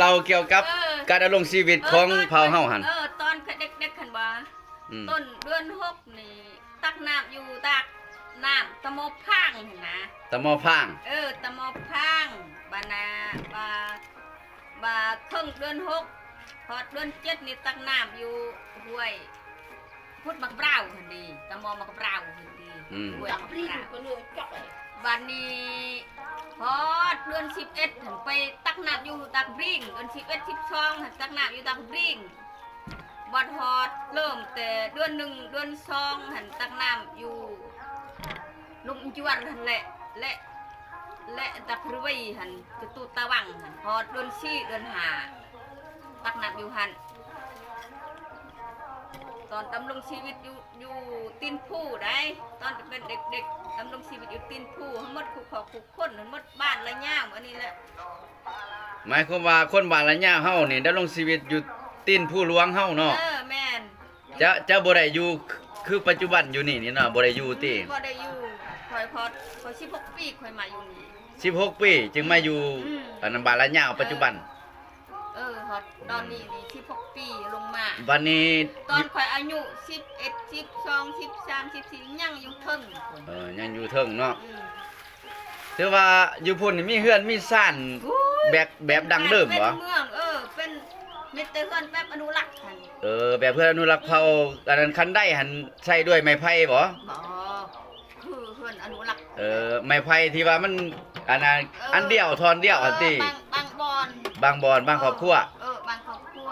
เราเกี่ยวกับการดำรงชีวิตของเผ่าเฮาหั่นตอนเด็กๆคันว่าต้นเดือน6นี่ตักน้ำอยู่ตักน้ำตะโมพางเห็นนะตะมอพางตะโมพางบานาบาครึ่งเดือน6พอเดือน7นี่ตักน้ำอยู่ห้วยพุดมักเปล่าหั่นดีตะโมมักเปล่าหั่นดีห้วยมักเปล่าบัดนี้พอเดือน11หันไปตักน้ำอยู่ตักบริงเดือน11 12หันตักน้ำอยู่ตักบริงบัดฮอดเริ่มแต่เดือน1เดือน2หันตักน้ำอยู่ลุมจวนหันและตักรวยหันจุตุตะวังหันพอเดือน4เดือน5ตักน้ำอยู่หันตอนดำรงชีวิตอยู่ตีนผู้ได้ตอนเป็นเด็กๆดำรงชีวิตอยู่ตีนผู้ทั้งหมดคู่ขอคู่คนทั้งหมดบ้านละย่ามอันนี้แหละหมายความว่าคนบ้านละย่ามเฮานี่ดำรงชีวิตอยู่ตีนผู้หลวงเฮาเนาะแม่นจะบ่ได้อยู่คือปัจจุบันอยู่นี่เนาะบ่ได้อยู่ติบ่ได้อยู่ค่อยพอ16ปีค่อยมาอยู่นี่16ปีจึงมาอยู่อันนั้นบ้านละย่ามปัจจุบันฮอดตอนนี้นี่16ปีลงมาวันนี้ตอนข่อยอายุ11 12 13 14ยังอยู่เทิงยังอยู่เทิงเนาะถือว่าอยู่พุ่นมีเฮือนมีซ่านแบบดังเดิมบ่เป็นเมืองเป็นเม็ดแต่เฮือนแบบอนุรักษ์หั่นแบบเพื่ออนุรักษ์เผ่าอันนั้นคันได้หั่นใช้ด้วยไม้ไผ่บ่คือเฮือนอนุรักษ์ไม้ไผ่ที่ว่ามันอันนั้นอันเดียวทอนเดียวอันติบางบอนบางครอบครัวบางครอบครัว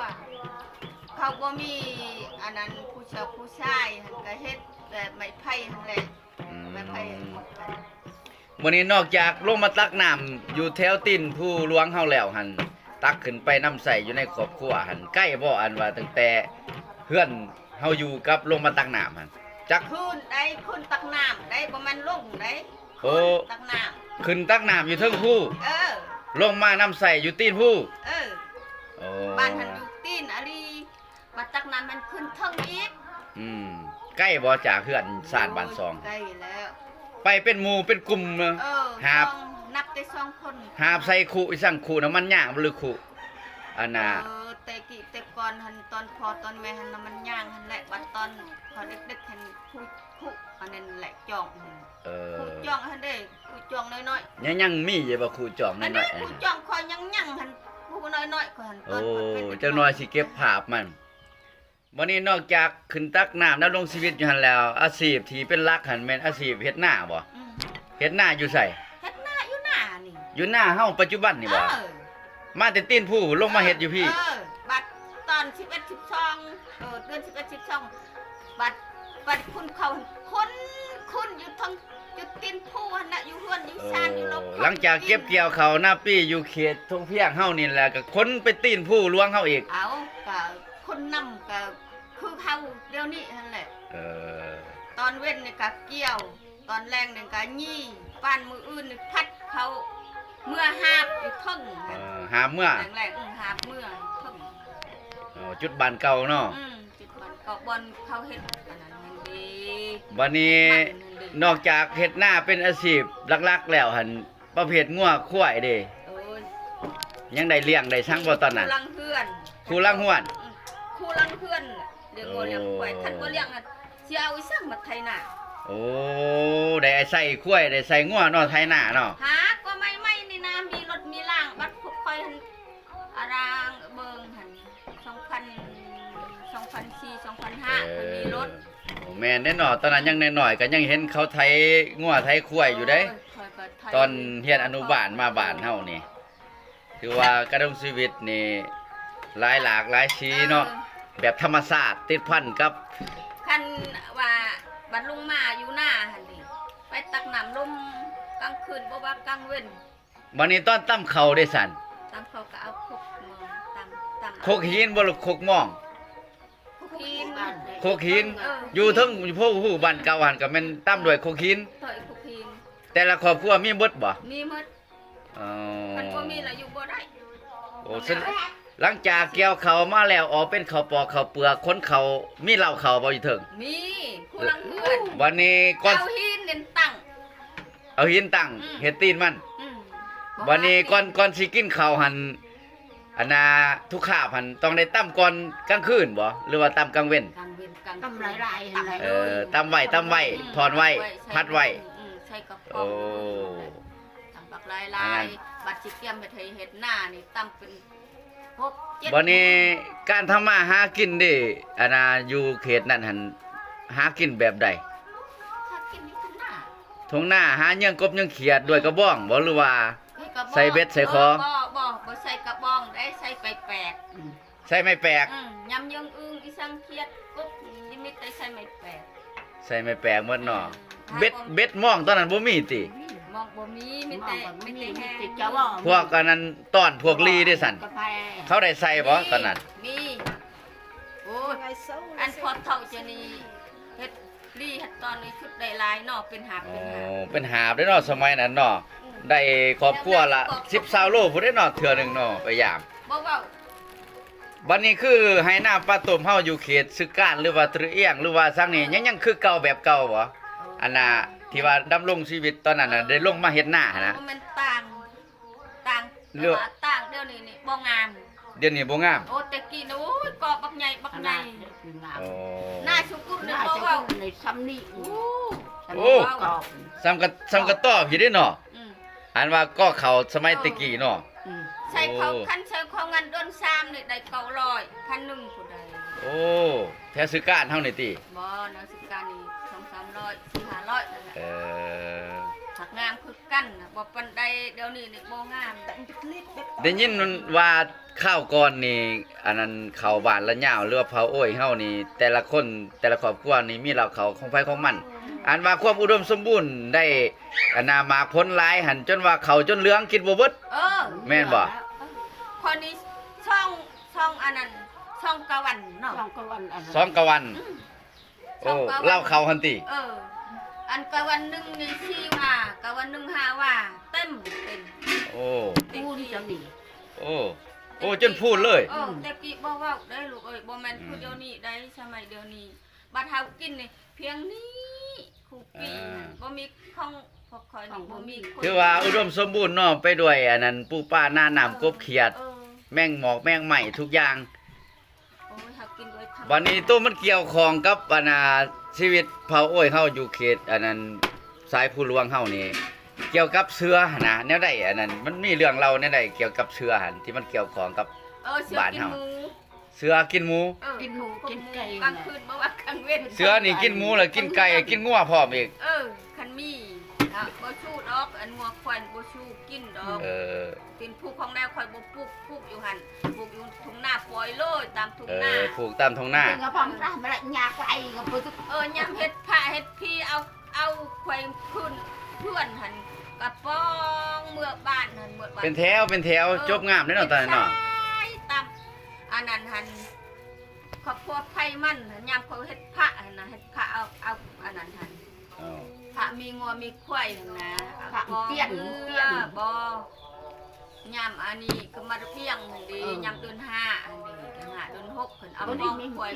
เขาบ่มีอันนั้นผู้ชายหั่นก็เฮ็ดแบบไม้ไผ่หั่นแหละไม้ไผ่มื้อนี้นอกจากลงมาตักน้ำอยู่แถวตีนผู้หลวงเฮาแล้วหั่นตักขึ้นไปน้ำใส่อยู่ในครอบครัวหั่นใกล้บ่อันว่าตั้งแต่เฮือนเฮาอยู่กับลงมาตักน้ำหั่นจักขึ้นได้ขึ้นตักน้ำได้บ่แม่นลงได้ตักน้ำขึ้นตักน้ำอยู่เทิงผู้ลงมาน้ำใส่อยู่ตีนผู้บ้านหันอยู่ตีนอะไรมาตักน้ำมันขึ้นเทิงอีกใกล้บ่จากเฮือนซ่านบ้าน2ใกล้แล้วไปเป็นหมู่เป็นกลุ่มหาบนับได้2คนหาบใส่คู่อีสั่งคู่น้ำมันย่างบ่หรือคู่อันน่ะแต่ก่อนหันตอนพอตอนแม่หันน้ำมันย่างหันแหละบัดตอนพอเด็กๆหันคู่อันนั้นแหละจ่องคู่จ่องหันเด้คู่จ่องน้อยๆยังมีอยู่บ่คู่จ่องน้อยๆคู่จ่องคอยยังหันคู่น้อยๆก็หันตอนจังน้อยสิเก็บภาพมันวันนี้นอกจากขึ้นตักน้ำดำรงชีวิตอยู่หั่นแล้วอาชีพที่เป็นหลักหั่นแม่นอาชีพเฮ็ดนาบ่เฮ็ดนาอยู่ไสเฮ็ดนาอยู่หน้านี่อยู่หน้าเฮาปัจจุบันนี่บ่มาแต่ตีนผู้ลงมาเฮ็ดอยู่พี่บัดตอน11 12เดือน11 12บัดคุณเขาคุณอยู่ทางอยู่ตีนผู้หั่นน่ะอยู่เฮือนอยู่ซ่านอยู่ลบหลังจากเก็บเกี่ยวข้าวหน้าปี้อยู่เขตทุ่งเพียงเฮานี่แหละก็คนไปตีนผู้ลวงเฮาอีกก็คนนำก็คือเขาเดี๋ยวนี้นั่นแหละตอนเว้นนี่ก็เกี่ยวตอนแรงนี่ก็ยี่บ้านมืออื่นนี่พัดเขาเมื่อหาบอยู่ทึ่งหาบเมื่อแรงหาบเมื่อทึ่งจุดบ้านเก่าเนาะจุดบ้านเก่าบอนเขาเฮ็ดอันนั้นมันดีวันนี้นอกจากเฮ็ดหน้าเป็นอาชีพหลักๆแล้วหั่นประเภทงัวควายเด้ยังได้เลี้ยงได้ชั่งบ่ตอนนั้นคู่ลังเฮือนคู่ลังห้วนคู่ลังเพื่อนเดี๋ยวบ่เลี้ยงควายคันบ่เลี้ยงสิเอาอีสังมาไถนาได้ใส่ควายได้ใส่งัวเนาะไถนาเนาะหาก็ไม่นี่นะมีรถมีล่างบัดพวกค่อยหั่นอารางเบิ่งหั่น2004 2005มันมีรถแม่นแน่นอนตอนนั้นยังน้อยๆก็ยังเห็นเขาไถงัวไถควายอยู่เด้ตอนเรียนอนุบาลมาบ้านเฮานี่ถือว่ากระดงชีวิตนี่หลายหลากหลายสีเนาะแบบธรรมชาติติดพันกับคันว่าบัดลงมาอยู่หน้าหั่นนี่ไปตักน้ำลมกลางคืนบ่ว่ากลางเว้นวันนี้ตอนตั้มเขาได้สั่นตั้มเขาก็เอาคกมองตั้มคกหินบ่ลูกคกมองคกหินอยู่ทั้งผู้บ้านเก่าหั่นก็แม่นตั้มด้วยคกหินแต่ละครอบครัวมีหมดบ่มีหมดมันบ่มีแล้วอยู่บ่ได้หลังจากเกี่ยวเขามาแล้วออกเป็นข้าวปอกข้าวเปลือกคนเขามีเหล้าเขาบ่อยู่ถึงมีผู้ลังเพื่อนวันนี้ก่อนเอาหินเน้นตั้งเอาหินตั้งเฮ็ดตีนมันวันนี้ก่อนสิกินข้าวหั่น อันน่ะทุกข้าวหันต้องได้ตำก่อนกลางคืนบ่หรือว่าตำกลางเว้น กลางเว้นกลาง ตำหลายๆหั่นแหละ ตำไว้ทอนไว้พัดไว้ ใช่กระ โอ้ ป๋องทำปักลายบัดสิเตรียมไปเฮ็ดหน้านี่ตำเป็น6 7 บัดนี้การทำมาหากินดิอันน่ะอยู่เขตนั้นหันหากินแบบใด ถ้ากินนี่คือหน้า ทงหน้าหาเยื่องกบเยื่องเขียดด้วยกระบ้องบ่หรือว่า นี่กระบอก ใส่เบ็ดใส่คอ บ่ใส่กระบองได้ใส่ไปแปลก ใส่ไม่แปลก ยำยังอึ้งอีสังเคียดกุ๊บนิมิตได้ใส่ไม่แปลก ใส่ไม่แปลกหมดเนาะเบ็ดมองตอนนั้นบ่มีติ มองบ่มีมีแต่แห้ง ติดจะว่า พวกอันนั้นตอนพวกลีได้สั่น กาแฟ เขาได้ใส่บ่ตอนนั้น มีโอ้ยอันพอเท่าจะนี่เฮ็ดลีเฮ็ดตอนนี้ชุดได้ลายเนาะเป็นหาบ โอ้ เป็นหาบ เป็นหาบได้เนาะสมัยนั้นเนาะได้ครอบครัวละ10-20โลพุ่นได้เนาะเทื่อหนึงเนาะไปยาม บ่เว้า บัดนี้คือให้น้ำปลาต้มเฮาอยู่เขตซึกการหรือว่าตรึเอียงหรือว่าซังนี่ยังคือเก่าแบบเก่าบ่อันน่ะที่ว่าดำรงชีวิตตอนนั้นน่ะได้ลงมาเฮ็ดหน้านะ มันต่างแต่ว่าต่างเดี๋ยวนี้นี่บ่งาม เดี๋ยวนี้บ่งาม โอ้แต่กี้นะโอ้ยกอบบักใหญ่บักใหญ่ โอ้ หน้าชุกุรนี่ น่า บ่ จะ เว้า ในซ้ำนี่ โอ้ โอ้ กรอบ ซ้ำกระต้อพี่เด้เนาะ อืม อันว่าก็เขาสมัยตะกี้เนาะ ใส่เขาคันใส่เขาเงินด้น3นี่ได้900คันหนึงผู้ใด โอ้แท้ซึกการเฮานี่ติ บ่นักศึกษานี่2-300 4-500นั่นแหละ เออ ผักงามคือกันน่ะบ่ปานใดเดี๋ยวนี้นี่บ่งาม ได้ยินว่าข้าวก่อนนี่อันนั้นข้าวหวานละยาวหรือว่าเผาโอ้ยเฮานี่แต่ละคนแต่ละครอบครัวนี่มีเหล่าเขาของไผของมัน อันว่าความอุดมสมบูรณ์ได้อันน่ะมากผลหลายหันจนว่าเขาจนเหลืองกินบ่เบิด แม่นบ่ คนนี้ช่องอันนั้นช่องกะวันเนาะ สองกวันอัน สองกะวัน ช่ โอ้ องกะวัน เล่าเขาหันติ อันกะวันหนึงนี่4ว่ากะวันหนึง5ว่าเต็ม โอ้ พูดจะดี โอ้โอ้จนพูดเลย แต่กี้บ่เว้าได้ลูกเอ้ยบ่แม่นคือเดี๋ยวนี้ได้สมัยเดี๋ยวนี้บัดเฮากินนี่เพียงนี้คู่ปีบ่มีของพวกข่อยนี่บ่มีคน คือว่าอุดมสมบูรณ์เนาะไปด้วยอันนั้นปูปลาหน้าน้ำกบเขียด แมงหมอกแมงไหม้ทุกอย่าง โอ้ยเฮากินด้วยธรรม วันนี้ตัวมันเกี่ยวข้องกับอันน่ะชีวิตเผ่าโอ้ยเฮาอยู่เขตอันนั้นสายผู้หลวงเฮานี่เกี่ยวกับเสือหั่นนะแนวใดอันนั้นมันมีเรื่องเล่าแนวใดเกี่ยวกับเสือหั่นที่มันเกี่ยวข้องกับ เสือกินหมู เสือกินหมู กินหมูกินไก่ กลางคืนบ่ว่ากลางเว้น เสือนี่กินหมูแล้วกินไก่กินงัวพร้อมอีก คันมีบ่ชูดอกอันงัวควายบ่ชูกินดอก เออ กินผูกของแนวข่อยบ่ปลูกอยู่หั่นปลูกอยู่ทุ่งนาปล่อยเลยตามทุ่งนา ผูกตามท้องหน้า กินกระเพาะปลาไม่ได้ยาไก่กับปุ๊บ ยำเฮ็ดผ้าเฮ็ดพี่เอาควายขึ้นเพื่อนหั่นกระป้องเมื่อบ้านหั่นเมื่อบ้าน เป็นแถวจบงามแน่นอนตอนนั้นเนาะ ตามอันนั้นหั่นครอบครัวไผมันยามเขาเฮ็ดผ้าหั่นน่ะเฮ็ดผ้าเอาอันนั้นหั่น อ๋อ พระมีงัวมีควายนั่นนะ ผักเปี้ยนเปี้ยน บ่ยามอันนี้ก็มาเปี้ยงนั่นดียามเดือน5อันนี้เดือน5เดือน6เพิ่นเอาป้องควาย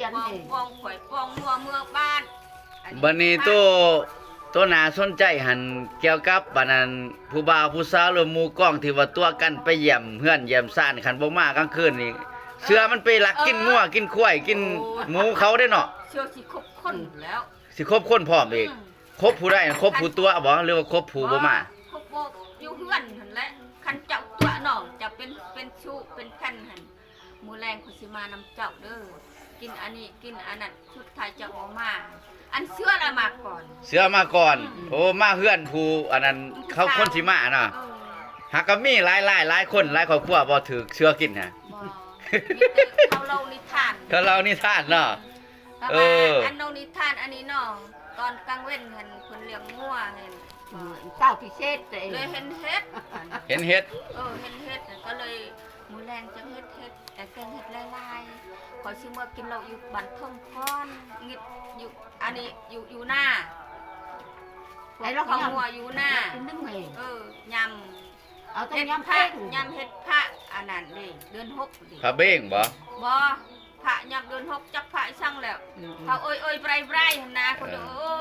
ป้องควายป้องงัวเมืองบ้านอั บัดนี้ตัวน่าสนใจหันเกี่ยวกับบัดนั้นผู้บ่าวผู้สาวหรือหมู่กล้องที่ว่าตัวกันไปเยี่ยมเฮือนเยี่ยมซ่านคันบ่มากลางคืนนี่เสือมันไปลักกินงัวกินควายกินหมูเขาได้เนาะ เชื่อสิครบคนแล้ว สิครบคนพร้อมอีกครบผู้ใดครบผู้ตัวบ่หรือว่าครบผู้บ่มา ครบบ่อยู่เฮือนหั่นแหละคันเจ้าตัวน้องจะเป็นชู้เป็นคันหั่นมื้อแรงเขาสิมานำเจ้าเด้อกินอันนี้กินอันนั้นชุดไทยเจ้าบ่มาอันเชื่อละมาก่อน เสือมาก่อน โอ้มาเฮือนผู้อันนั้นเขาคนสิมาเนาะหากก็มีหลายคนหลายครอบครัวบ่ถูกเสือกินฮะ บ่มีแต่เขาเล่านิทาน ถ้าเรานิทานเนาะ แต่ เอ ว่า อ อันเล่านิทานอันนี้เนาะตอนกลางเว้นเห็นเพิ่นเลี้ยงงัวเห็น เต้าพิเศษเลย เลยเห็นเฮ็ด เห็นเฮ็ด เห็นเฮ็ดก็เลยมื้อแรงจะเฮ็ดแต่แกงเฮ็ดลายๆขอยสิเมื่อกินเหล้าอยู่บ้านทุ่งพรงิดอยู่อันนี้อยู่หน้า ไอ้เรา ของงัวอยู่หน้า กินนึ่งเลย ยำ เอาต้ม เฮ็ด ยำ พระ เผ็ด ยำเฮ็ดพระอันนั้นนี่เดือน6ดิ พระเบ้งบ่ บ่พระยำเดือน6จักพระสั่งแล้วเขาโอ้ยไบรหั่นนะคนโอ้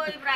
ยไบร